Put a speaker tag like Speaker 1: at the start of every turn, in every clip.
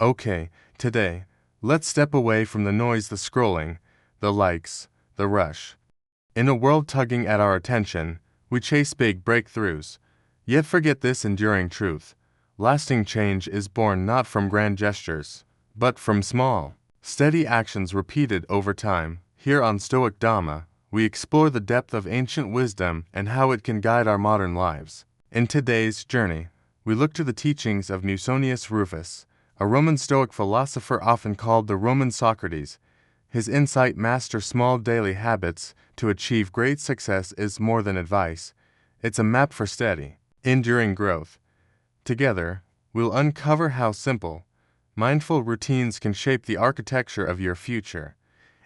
Speaker 1: Okay, today, let's step away from the noise, the scrolling, the likes, the rush. In a world tugging at our attention, we chase big breakthroughs, yet forget this enduring truth. Lasting change is born not from grand gestures, but from small, steady actions repeated over time. Here on Stoic Dhamma, we explore the depth of ancient wisdom and how it can guide our modern lives. In today's journey, we look to the teachings of Musonius Rufus, a Roman Stoic philosopher often called the Roman Socrates. His insight: master small daily habits to achieve great success, is more than advice. It's a map for steady, enduring growth. Together, we'll uncover how simple, mindful routines can shape the architecture of your future,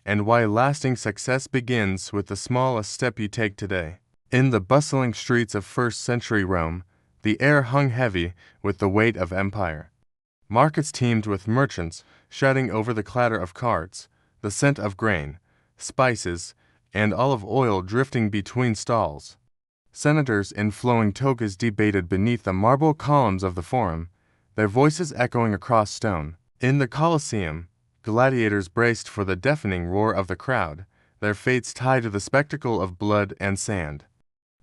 Speaker 1: and why lasting success begins with the smallest step you take today. In the bustling streets of first-century Rome, the air hung heavy with the weight of empire. Markets teemed with merchants shouting over the clatter of carts, the scent of grain, spices, and olive oil drifting between stalls. Senators in flowing togas debated beneath the marble columns of the Forum, their voices echoing across stone. In the Colosseum, gladiators braced for the deafening roar of the crowd, their fates tied to the spectacle of blood and sand.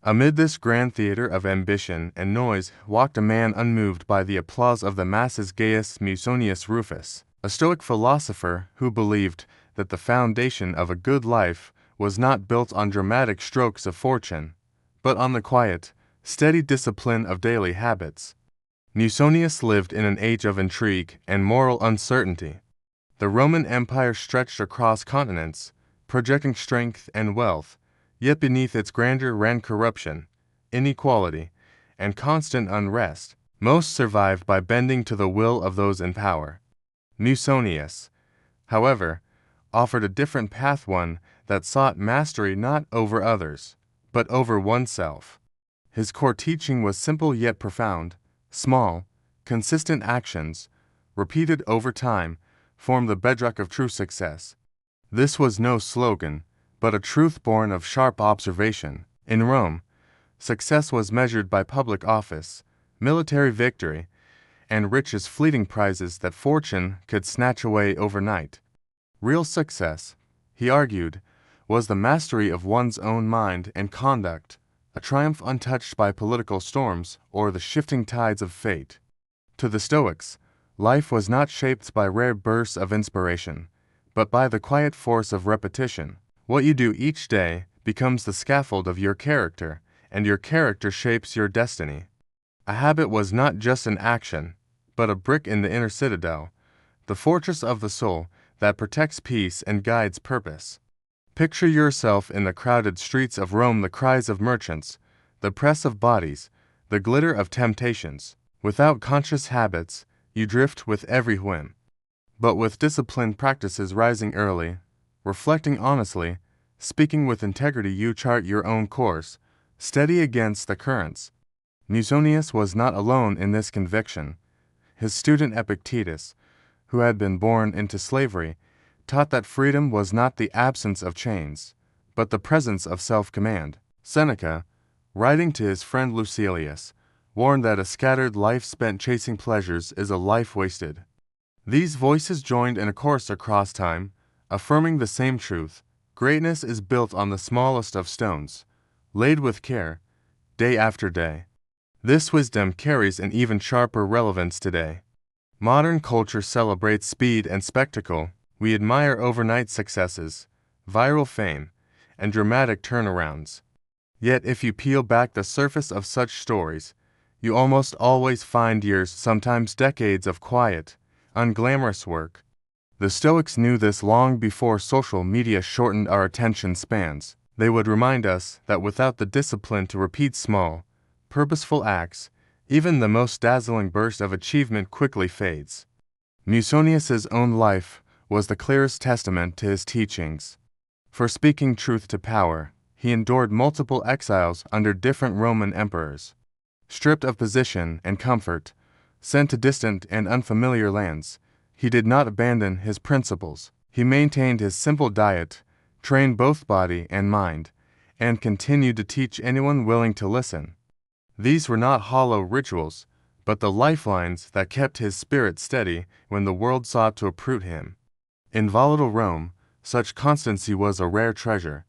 Speaker 1: Amid this grand theater of ambition and noise walked a man unmoved by the applause of the masses, Gaius Musonius Rufus, a Stoic philosopher who believed that the foundation of a good life was not built on dramatic strokes of fortune, but on the quiet, steady discipline of daily habits. Musonius lived in an age of intrigue and moral uncertainty. The Roman Empire stretched across continents, projecting strength and wealth, yet beneath its grandeur ran corruption, inequality, and constant unrest. Most survived by bending to the will of those in power. Musonius, however, offered a different path, one that sought mastery not over others, but over oneself. His core teaching was simple yet profound. Small, consistent actions, repeated over time, form the bedrock of true success. This was no slogan, but a truth born of sharp observation. In Rome, success was measured by public office, military victory, and riches, fleeting prizes that fortune could snatch away overnight. Real success, he argued, was the mastery of one's own mind and conduct, a triumph untouched by political storms or the shifting tides of fate. To the Stoics, life was not shaped by rare bursts of inspiration, but by the quiet force of repetition. What you do each day becomes the scaffold of your character, and your character shapes your destiny. A habit was not just an action, but a brick in the inner citadel, the fortress of the soul that protects peace and guides purpose. Picture yourself in the crowded streets of Rome, the cries of merchants, the press of bodies, the glitter of temptations. Without conscious habits, you drift with every whim. But with disciplined practices, rising early, reflecting honestly, speaking with integrity, you chart your own course, steady against the currents. Musonius was not alone in this conviction. His student Epictetus, who had been born into slavery, taught that freedom was not the absence of chains, but the presence of self-command. Seneca, writing to his friend Lucilius, warned that a scattered life spent chasing pleasures is a life wasted. These voices joined in a chorus across time, affirming the same truth: greatness is built on the smallest of stones, laid with care, day after day. This wisdom carries an even sharper relevance today. Modern culture celebrates speed and spectacle. We admire overnight successes, viral fame, and dramatic turnarounds. Yet if you peel back the surface of such stories, you almost always find years, sometimes decades of quiet, unglamorous work. The Stoics knew this long before social media shortened our attention spans. They would remind us that without the discipline to repeat small, purposeful acts, even the most dazzling burst of achievement quickly fades. Musonius's own life was the clearest testament to his teachings. For speaking truth to power, he endured multiple exiles under different Roman emperors. Stripped of position and comfort, sent to distant and unfamiliar lands, he did not abandon his principles. He maintained his simple diet, trained both body and mind, and continued to teach anyone willing to listen. These were not hollow rituals, but the lifelines that kept his spirit steady when the world sought to uproot him. In volatile Rome, such constancy was a rare treasure.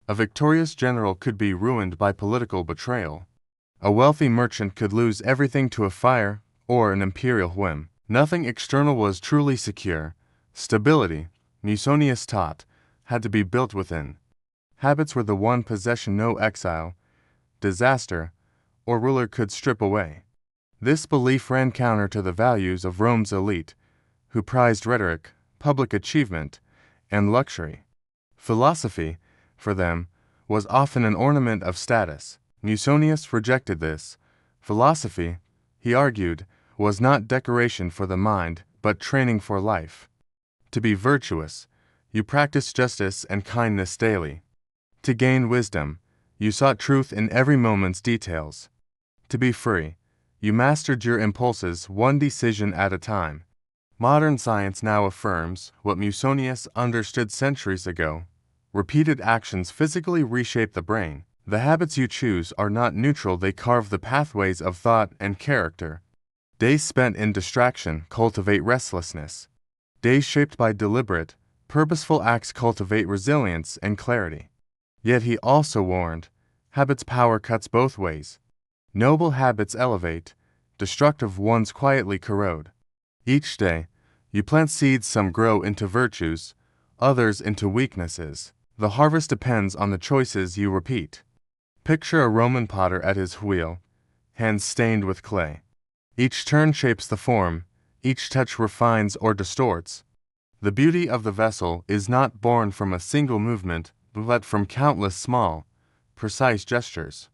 Speaker 1: A victorious general could be ruined by political betrayal. A wealthy merchant could lose everything to a fire or an imperial whim. Nothing external was truly secure. Stability, Musonius taught, had to be built within. Habits were the one possession no exile, disaster, or ruler could strip away. This belief ran counter to the values of Rome's elite, who prized rhetoric, public achievement, and luxury. Philosophy, for them, was often an ornament of status. Musonius rejected this. Philosophy, he argued, was not decoration for the mind, but training for life. To be virtuous, you practiced justice and kindness daily. To gain wisdom, you sought truth in every moment's details. To be free, you mastered your impulses one decision at a time. Modern science now affirms what Musonius understood centuries ago. Repeated actions physically reshape the brain. The habits you choose are not neutral, they carve the pathways of thought and character. Days spent in distraction cultivate restlessness. Days shaped by deliberate, purposeful acts cultivate resilience and clarity. Yet he also warned, habits' power cuts both ways. Noble habits elevate, destructive ones quietly corrode. Each day, you plant seeds, some grow into virtues, others into weaknesses. The harvest depends on the choices you repeat. Picture a Roman potter at his wheel, hands stained with clay. Each turn shapes the form, each touch refines or distorts. The beauty of the vessel is not born from a single movement, but from countless small, precise gestures.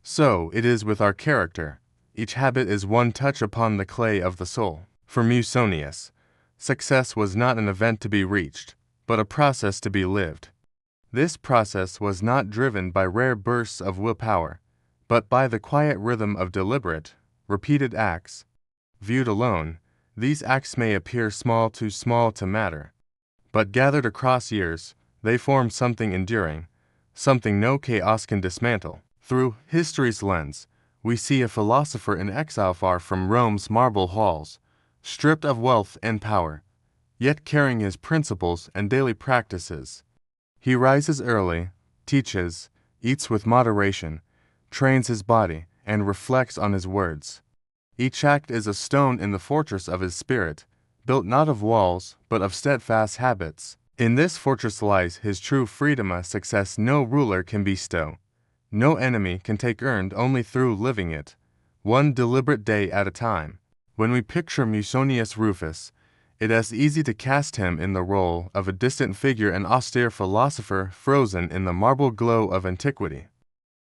Speaker 1: So it is with our character. Each habit is one touch upon the clay of the soul. For Musonius, success was not an event to be reached, but a process to be lived. This process was not driven by rare bursts of willpower, but by the quiet rhythm of deliberate, repeated acts. Viewed alone, these acts may appear small to matter, but gathered across years, they form something enduring, something no chaos can dismantle. Through history's lens, we see a philosopher in exile far from Rome's marble halls, stripped of wealth and power, yet carrying his principles and daily practices. He rises early, teaches, eats with moderation, trains his body, and reflects on his words. Each act is a stone in the fortress of his spirit, built not of walls, but of steadfast habits. In this fortress lies his true freedom, a success no ruler can bestow. No enemy can take earned only through living it, one deliberate day at a time. When we picture Musonius Rufus, it is easy to cast him in the role of a distant figure, an austere philosopher frozen in the marble glow of antiquity.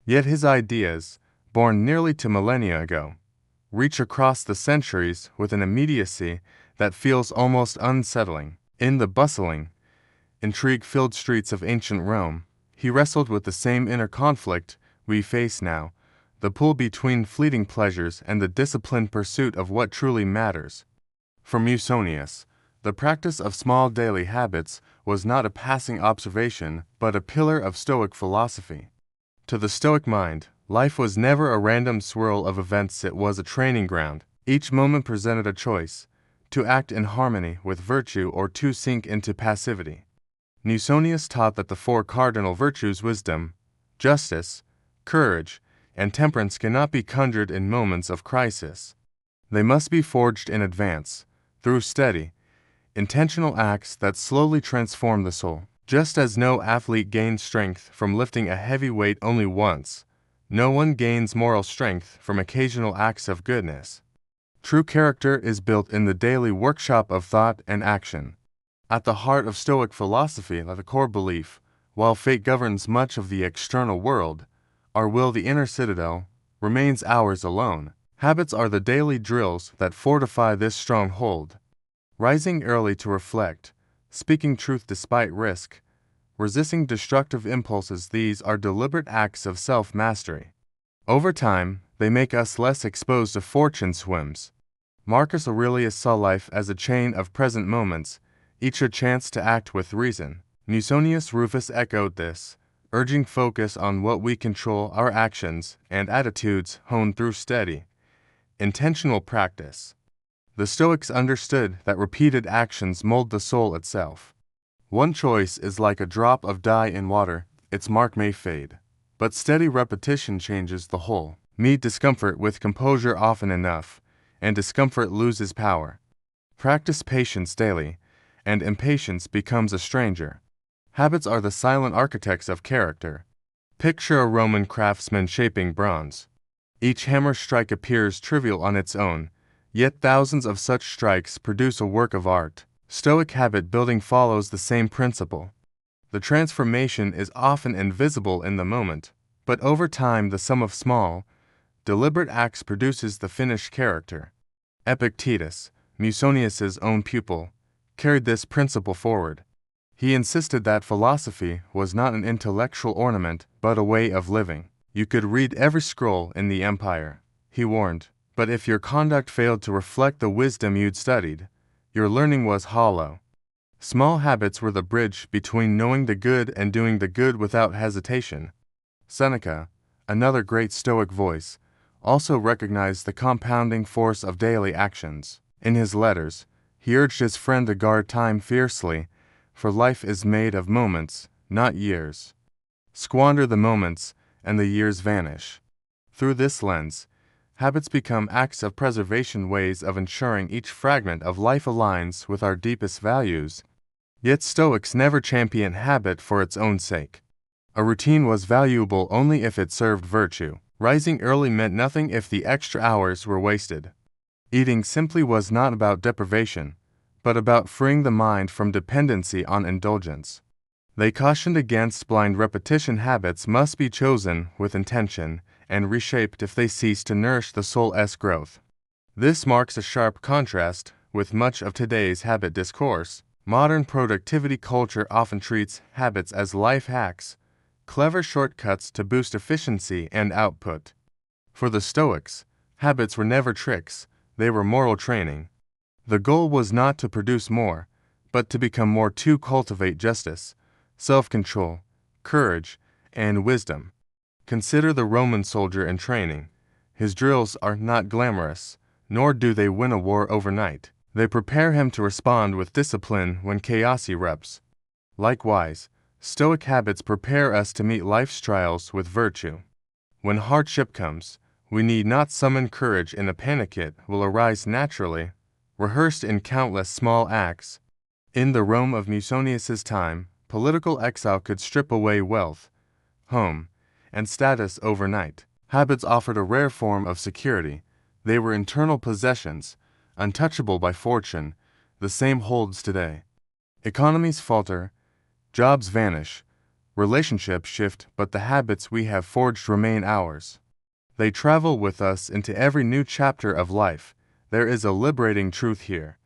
Speaker 1: Yet his ideas, born nearly 2 millennia ago, reach across the centuries with an immediacy that feels almost unsettling. In the bustling, intrigue-filled streets of ancient Rome, he wrestled with the same inner conflict we face now, the pull between fleeting pleasures and the disciplined pursuit of what truly matters. For Musonius, the practice of small daily habits was not a passing observation, but a pillar of Stoic philosophy. To the Stoic mind, life was never a random swirl of events, it was a training ground. Each moment presented a choice, to act in harmony with virtue or to sink into passivity. Musonius taught that the 4 cardinal virtues, wisdom, justice, courage, and temperance, cannot be conjured in moments of crisis. They must be forged in advance, through steady, intentional acts that slowly transform the soul. Just as no athlete gains strength from lifting a heavy weight only once, no one gains moral strength from occasional acts of goodness. True character is built in the daily workshop of thought and action. At the heart of Stoic philosophy lies the core belief, while fate governs much of the external world, our will, the inner citadel, remains ours alone. Habits are the daily drills that fortify this stronghold. Rising early to reflect, speaking truth despite risk, resisting destructive impulses, these are deliberate acts of self-mastery. Over time, they make us less exposed to fortune's whims. Marcus Aurelius saw life as a chain of present moments, each a chance to act with reason. Musonius Rufus echoed this, urging focus on what we control, our actions and attitudes honed through steady, Intentional practice. The Stoics understood that repeated actions mold the soul itself. One choice is like a drop of dye in water, its mark may fade, but steady repetition changes the whole. Meet discomfort with composure often enough, and discomfort loses power. Practice patience daily, and impatience becomes a stranger. Habits are the silent architects of character. Picture a Roman craftsman shaping bronze. Each hammer strike appears trivial on its own, yet thousands of such strikes produce a work of art. Stoic habit building follows the same principle. The transformation is often invisible in the moment, but over time the sum of small, deliberate acts produces the finished character. Epictetus, Musonius's own pupil, carried this principle forward. He insisted that philosophy was not an intellectual ornament but a way of living. You could read every scroll in the empire, he warned, but if your conduct failed to reflect the wisdom you'd studied, your learning was hollow. Small habits were the bridge between knowing the good and doing the good without hesitation. Seneca, another great Stoic voice, also recognized the compounding force of daily actions. In his letters, he urged his friend to guard time fiercely, for life is made of moments, not years. Squander the moments, and the years vanish. Through this lens, habits become acts of preservation, ways of ensuring each fragment of life aligns with our deepest values. Yet Stoics never championed habit for its own sake. A routine was valuable only if it served virtue. Rising early meant nothing if the extra hours were wasted. Eating simply was not about deprivation, but about freeing the mind from dependency on indulgence. They cautioned against blind repetition. Habits must be chosen with intention and reshaped if they cease to nourish the soul's growth. This marks a sharp contrast with much of today's habit discourse. Modern productivity culture often treats habits as life hacks, clever shortcuts to boost efficiency and output. For the Stoics, habits were never tricks, they were moral training. The goal was not to produce more, but to become more, to cultivate justice, self-control, courage, and wisdom. Consider the Roman soldier in training. His drills are not glamorous, nor do they win a war overnight. They prepare him to respond with discipline when chaos erupts. Likewise, Stoic habits prepare us to meet life's trials with virtue. When hardship comes, we need not summon courage in a panic. It will arise naturally, rehearsed in countless small acts. In the Rome of Musonius's time, political exile could strip away wealth, home, and status overnight. Habits offered a rare form of security. They were internal possessions, untouchable by fortune. The same holds today. Economies falter, jobs vanish, relationships shift, but the habits we have forged remain ours. They travel with us into every new chapter of life. There is a liberating truth here.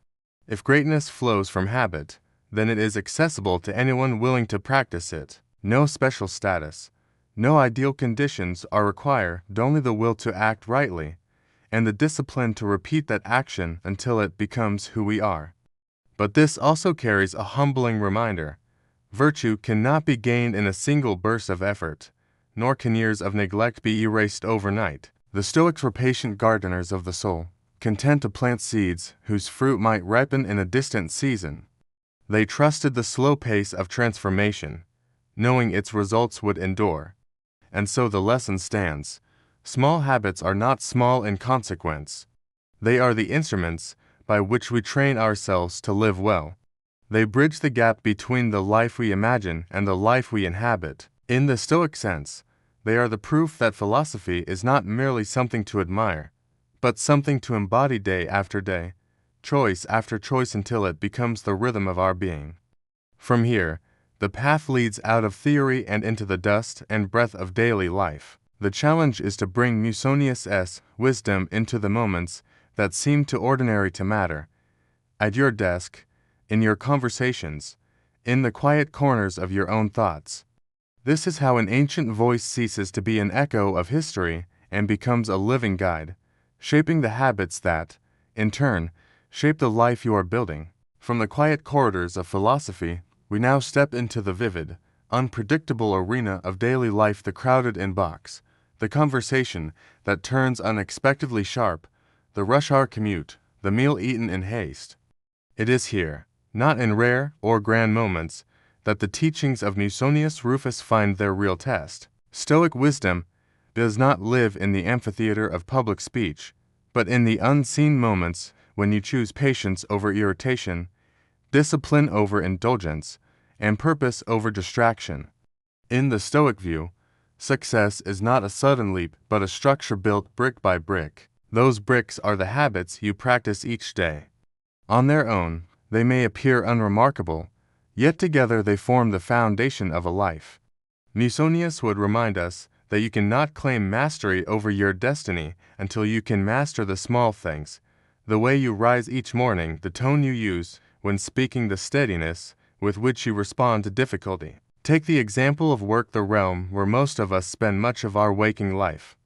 Speaker 1: If greatness flows from habit, then it is accessible to anyone willing to practice it. No special status, no ideal conditions are required, only the will to act rightly, and the discipline to repeat that action until it becomes who we are. But this also carries a humbling reminder. Virtue cannot be gained in a single burst of effort, nor can years of neglect be erased overnight. The Stoics were patient gardeners of the soul, content to plant seeds whose fruit might ripen in a distant season. They trusted the slow pace of transformation, knowing its results would endure. And so the lesson stands. Small habits are not small in consequence. They are the instruments by which we train ourselves to live well. They bridge the gap between the life we imagine and the life we inhabit. In the Stoic sense, they are the proof that philosophy is not merely something to admire, but something to embody day after day, choice after choice until it becomes the rhythm of our being. From here, the path leads out of theory and into the dust and breath of daily life. The challenge is to bring Musonius' wisdom into the moments that seem too ordinary to matter. At your desk, in your conversations, in the quiet corners of your own thoughts. This is how an ancient voice ceases to be an echo of history and becomes a living guide, shaping the habits that, in turn, shape the life you are building. From the quiet corridors of philosophy, we now step into the vivid, unpredictable arena of daily life, the crowded inbox, the conversation that turns unexpectedly sharp, the rush hour commute, the meal eaten in haste. It is here, not in rare or grand moments, that the teachings of Musonius Rufus find their real test. Stoic wisdom does not live in the amphitheater of public speech, but in the unseen moments when you choose patience over irritation, discipline over indulgence, and purpose over distraction. In the Stoic view, success is not a sudden leap but a structure built brick by brick. Those bricks are the habits you practice each day. On their own, they may appear unremarkable, yet together they form the foundation of a life. Musonius would remind us that you cannot claim mastery over your destiny until you can master the small things, the way you rise each morning, the tone you use when speaking, the steadiness with which you respond to difficulty. Take the example of work, the realm where most of us spend much of our waking life.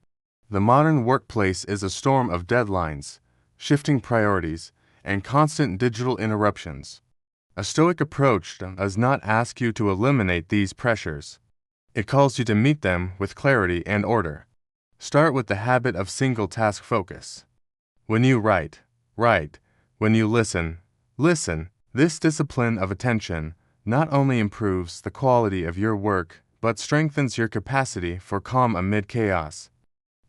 Speaker 1: The modern workplace is a storm of deadlines, shifting priorities, and constant digital interruptions. A Stoic approach does not ask you to eliminate these pressures. It calls you to meet them with clarity and order. Start with the habit of single-task focus. When you write, write. When you listen, listen. This discipline of attention not only improves the quality of your work, but strengthens your capacity for calm amid chaos.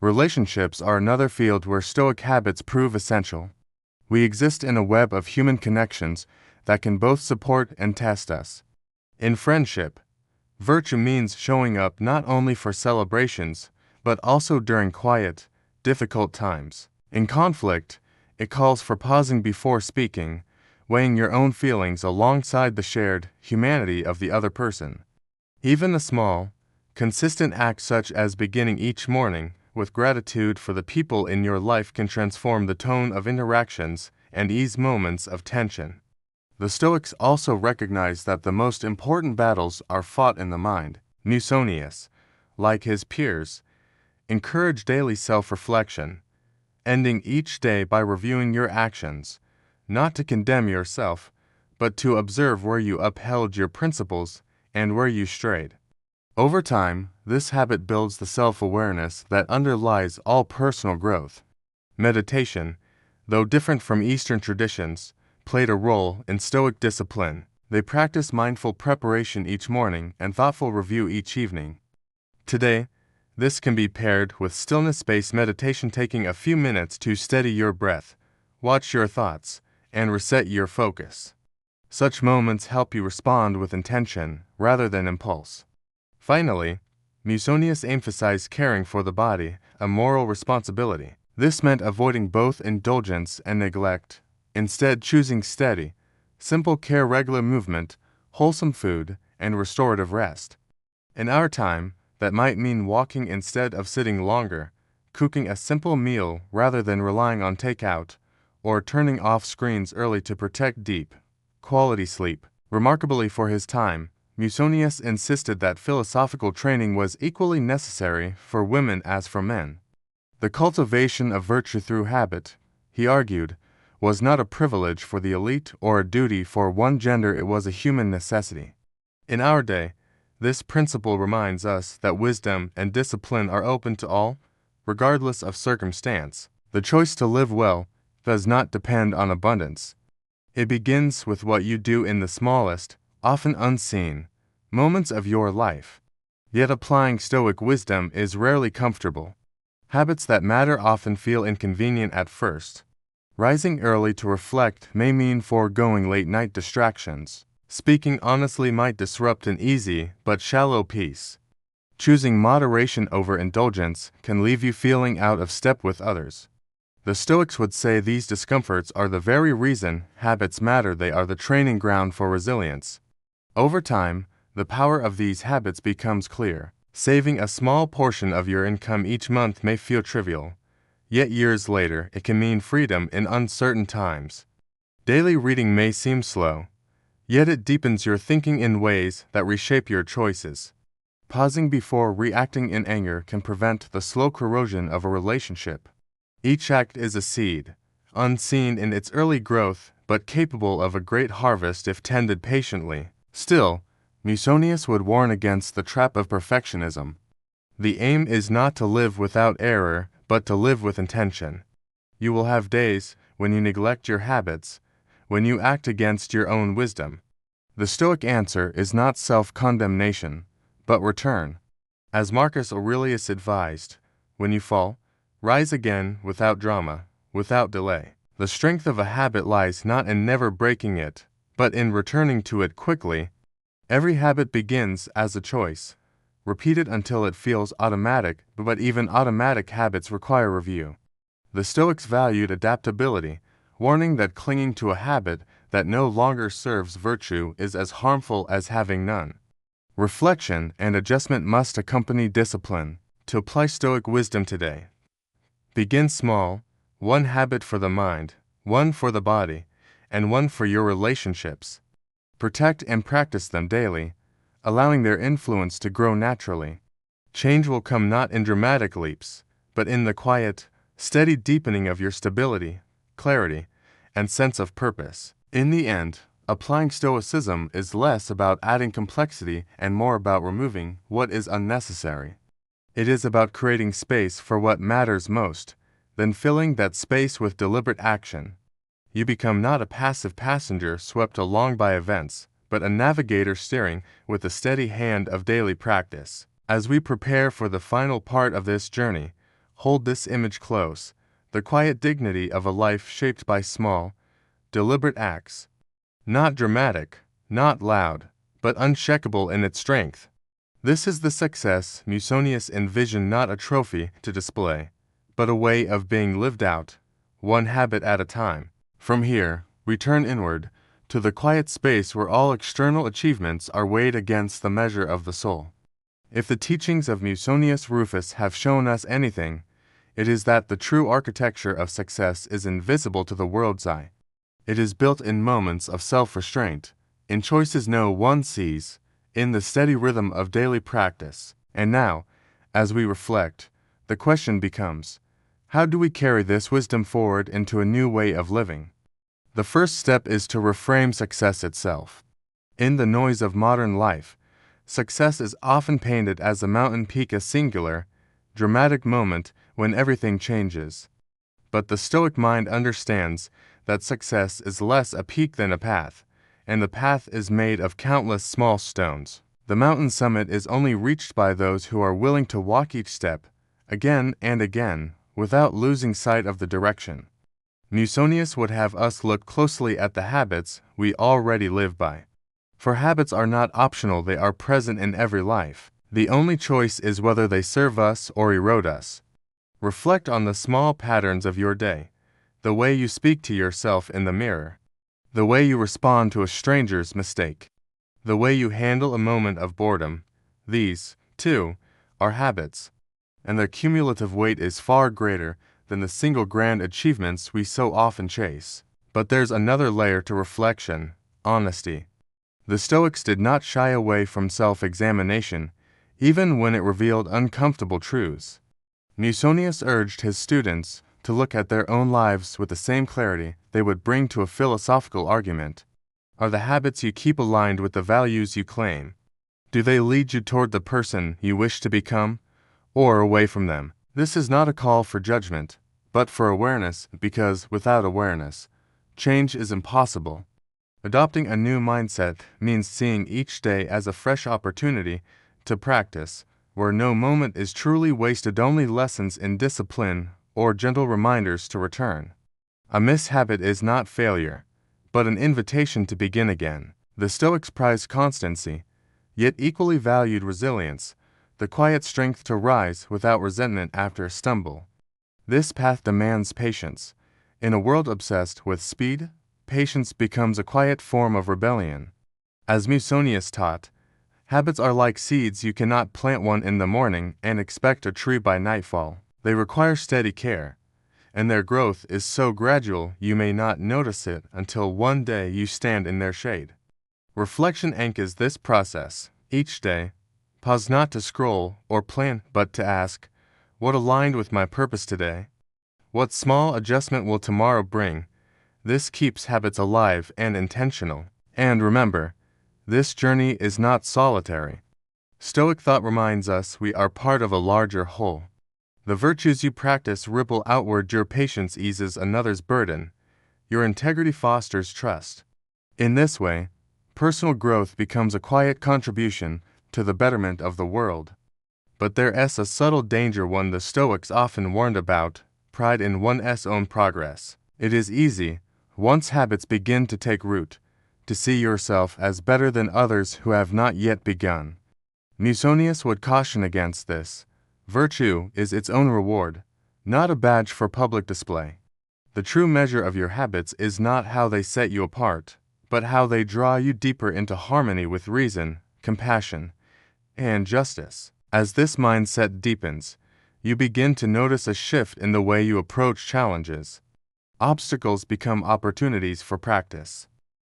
Speaker 1: Relationships are another field where Stoic habits prove essential. We exist in a web of human connections that can both support and test us. In friendship, virtue means showing up not only for celebrations, but also during quiet, difficult times. In conflict, it calls for pausing before speaking, weighing your own feelings alongside the shared humanity of the other person. Even a small, consistent act such as beginning each morning with gratitude for the people in your life can transform the tone of interactions and ease moments of tension. The Stoics also recognize that the most important battles are fought in the mind. Musonius, like his peers, encouraged daily self-reflection, ending each day by reviewing your actions, not to condemn yourself, but to observe where you upheld your principles and where you strayed. Over time, this habit builds the self-awareness that underlies all personal growth. Meditation, though different from Eastern traditions, played a role in Stoic discipline. They practiced mindful preparation each morning and thoughtful review each evening. Today, this can be paired with stillness-based meditation, taking a few minutes to steady your breath, watch your thoughts, and reset your focus. Such moments help you respond with intention rather than impulse. Finally, Musonius emphasized caring for the body, a moral responsibility. This meant avoiding both indulgence and neglect, instead choosing steady, simple care, regular movement, wholesome food, and restorative rest. In our time, that might mean walking instead of sitting longer, cooking a simple meal rather than relying on takeout, or turning off screens early to protect deep, quality sleep. Remarkably for his time, Musonius insisted that philosophical training was equally necessary for women as for men. The cultivation of virtue through habit, he argued, was not a privilege for the elite or a duty for one gender, it was a human necessity. In our day, this principle reminds us that wisdom and discipline are open to all, regardless of circumstance. The choice to live well does not depend on abundance. It begins with what you do in the smallest, often unseen, moments of your life. Yet applying Stoic wisdom is rarely comfortable. Habits that matter often feel inconvenient at first. Rising early to reflect may mean foregoing late-night distractions. Speaking honestly might disrupt an easy but shallow peace. Choosing moderation over indulgence can leave you feeling out of step with others. The Stoics would say these discomforts are the very reason habits matter. They are the training ground for resilience. Over time, the power of these habits becomes clear. Saving a small portion of your income each month may feel trivial, yet years later it can mean freedom in uncertain times. Daily reading may seem slow, yet it deepens your thinking in ways that reshape your choices. Pausing before reacting in anger can prevent the slow corrosion of a relationship. Each act is a seed, unseen in its early growth, but capable of a great harvest if tended patiently. Still, Musonius would warn against the trap of perfectionism. The aim is not to live without error, but to live with intention. You will have days when you neglect your habits, when you act against your own wisdom. The Stoic answer is not self-condemnation, but return. As Marcus Aurelius advised, when you fall, rise again without drama, without delay. The strength of a habit lies not in never breaking it, but in returning to it quickly. Every habit begins as a choice. Repeat it until it feels automatic, but even automatic habits require review. The Stoics valued adaptability, warning that clinging to a habit that no longer serves virtue is as harmful as having none. Reflection and adjustment must accompany discipline. To apply Stoic wisdom today, begin small, one habit for the mind, one for the body, and one for your relationships. Protect and practice them daily, allowing their influence to grow naturally. Change will come not in dramatic leaps, but in the quiet, steady deepening of your stability, clarity, and sense of purpose. In the end, applying Stoicism is less about adding complexity and more about removing what is unnecessary. It is about creating space for what matters most, then filling that space with deliberate action. You become not a passive passenger swept along by events, but a navigator steering with the steady hand of daily practice. As we prepare for the final part of this journey, hold this image close, the quiet dignity of a life shaped by small, deliberate acts. Not dramatic, not loud, but unshakable in its strength. This is the success Musonius envisioned, not a trophy to display, but a way of being lived out, one habit at a time. From here, we turn inward, to the quiet space where all external achievements are weighed against the measure of the soul. If the teachings of Musonius Rufus have shown us anything, it is that the true architecture of success is invisible to the world's eye. It is built in moments of self-restraint, in choices no one sees, in the steady rhythm of daily practice. And now, as we reflect, the question becomes, how do we carry this wisdom forward into a new way of living? The first step is to reframe success itself. In the noise of modern life, success is often painted as a mountain peak, a singular, dramatic moment when everything changes. But the Stoic mind understands that success is less a peak than a path, and the path is made of countless small stones. The mountain summit is only reached by those who are willing to walk each step, again and again, without losing sight of the direction. Musonius would have us look closely at the habits we already live by. For habits are not optional, they are present in every life. The only choice is whether they serve us or erode us. Reflect on the small patterns of your day, the way you speak to yourself in the mirror, the way you respond to a stranger's mistake, the way you handle a moment of boredom. These, too, are habits, and their cumulative weight is far greater than the single grand achievements we so often chase. But there's another layer to reflection: honesty. The Stoics did not shy away from self-examination, even when it revealed uncomfortable truths. Musonius urged his students to look at their own lives with the same clarity they would bring to a philosophical argument. Are the habits you keep aligned with the values you claim? Do they lead you toward the person you wish to become, or away from them? This is not a call for judgment, but for awareness, because without awareness, change is impossible. Adopting a new mindset means seeing each day as a fresh opportunity to practice, where no moment is truly wasted, only lessons in discipline or gentle reminders to return. A mishabit is not failure, but an invitation to begin again. The Stoics prized constancy, yet equally valued resilience, the quiet strength to rise without resentment after a stumble. This path demands patience. In a world obsessed with speed, patience becomes a quiet form of rebellion. As Musonius taught, habits are like seeds. You cannot plant one in the morning and expect a tree by nightfall. They require steady care, and their growth is so gradual you may not notice it until one day you stand in their shade. Reflection anchors this process. Each day, pause not to scroll or plan, but to ask, what aligned with my purpose today? What small adjustment will tomorrow bring? This keeps habits alive and intentional. And remember, this journey is not solitary. Stoic thought reminds us we are part of a larger whole. The virtues you practice ripple outward. Your patience eases another's burden. Your integrity fosters trust. In this way, personal growth becomes a quiet contribution to the betterment of the world. But there's a subtle danger, one the Stoics often warned about: pride in one's own progress. It is easy, once habits begin to take root, to see yourself as better than others who have not yet begun. Musonius would caution against this. Virtue is its own reward, not a badge for public display. The true measure of your habits is not how they set you apart, but how they draw you deeper into harmony with reason, compassion, and justice. As this mindset deepens, you begin to notice a shift in the way you approach challenges. Obstacles become opportunities for practice.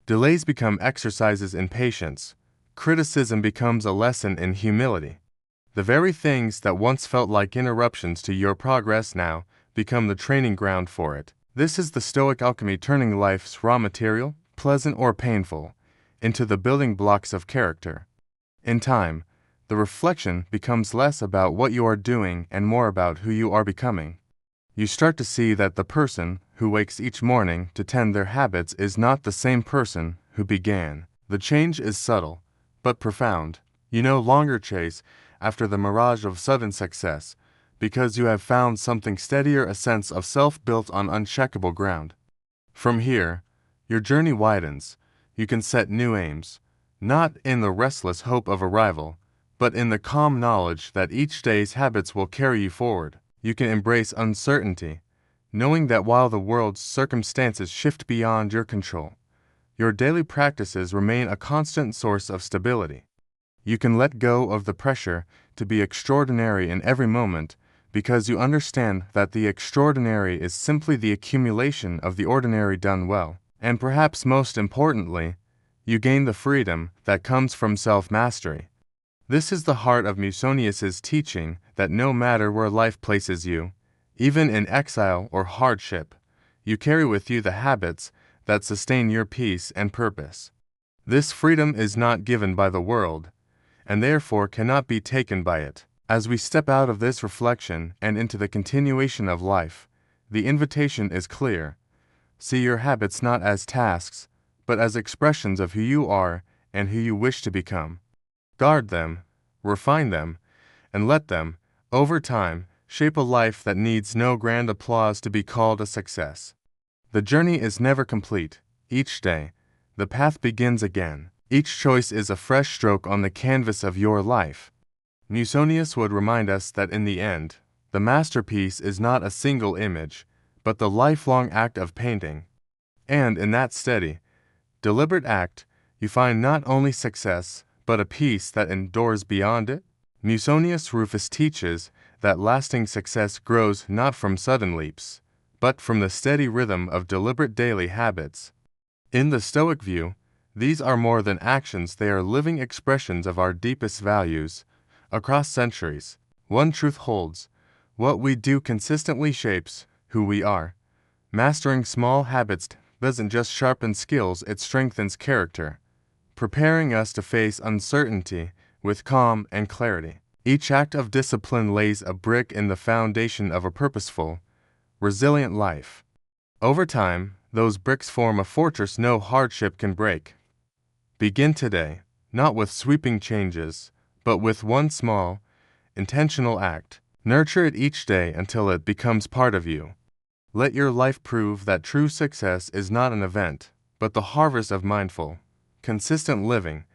Speaker 1: Delays become exercises in patience. Criticism becomes a lesson in humility. The very things that once felt like interruptions to your progress now become the training ground for it. This is the Stoic alchemy, turning life's raw material, pleasant or painful, into the building blocks of character. In time, the reflection becomes less about what you are doing and more about who you are becoming. You start to see that the person who wakes each morning to tend their habits is not the same person who began. The change is subtle, but profound. You no longer chase after the mirage of sudden success, because you have found something steadier, a sense of self built on unshakable ground. From here, your journey widens. You can set new aims, not in the restless hope of arrival, but in the calm knowledge that each day's habits will carry you forward. You can embrace uncertainty, knowing that while the world's circumstances shift beyond your control, your daily practices remain a constant source of stability. You can let go of the pressure to be extraordinary in every moment, because you understand that the extraordinary is simply the accumulation of the ordinary done well. And perhaps most importantly, you gain the freedom that comes from self-mastery. This is the heart of Musonius's teaching, that no matter where life places you, even in exile or hardship, you carry with you the habits that sustain your peace and purpose. This freedom is not given by the world, and therefore cannot be taken by it. As we step out of this reflection and into the continuation of life, the invitation is clear. See your habits not as tasks, but as expressions of who you are and who you wish to become. Guard them, refine them, and let them, over time, shape a life that needs no grand applause to be called a success. The journey is never complete. Each day, the path begins again. Each choice is a fresh stroke on the canvas of your life. Musonius would remind us that in the end, the masterpiece is not a single image, but the lifelong act of painting. And in that steady, deliberate act, you find not only success, but a peace that endures beyond it. Musonius Rufus teaches that lasting success grows not from sudden leaps, but from the steady rhythm of deliberate daily habits. In the Stoic view, these are more than actions, they are living expressions of our deepest values. Across centuries, one truth holds: what we do consistently shapes who we are. Mastering small habits doesn't just sharpen skills, it strengthens character, preparing us to face uncertainty with calm and clarity. Each act of discipline lays a brick in the foundation of a purposeful, resilient life. Over time, those bricks form a fortress no hardship can break. Begin today, not with sweeping changes, but with one small, intentional act. Nurture it each day until it becomes part of you. Let your life prove that true success is not an event, but the harvest of mindful, consistent living.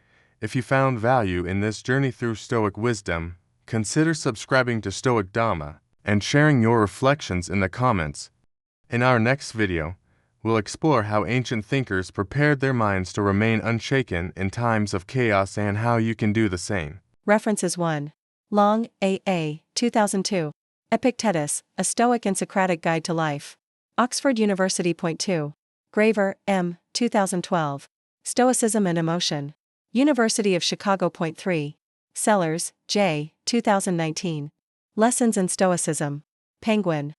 Speaker 1: If you found value in this journey through Stoic wisdom, consider subscribing to Stoic Dhamma and sharing your reflections in the comments. In our next video, we'll explore how ancient thinkers prepared their minds to remain unshaken in times of chaos and how you can do the same.
Speaker 2: References 1. Long, A.A., 2002. Epictetus, A Stoic and Socratic Guide to Life. Oxford University. Point 2. Graver, M., 2012. Stoicism and Emotion. University of Chicago. Point 3. Sellers, J., 2019. Lessons in Stoicism. Penguin.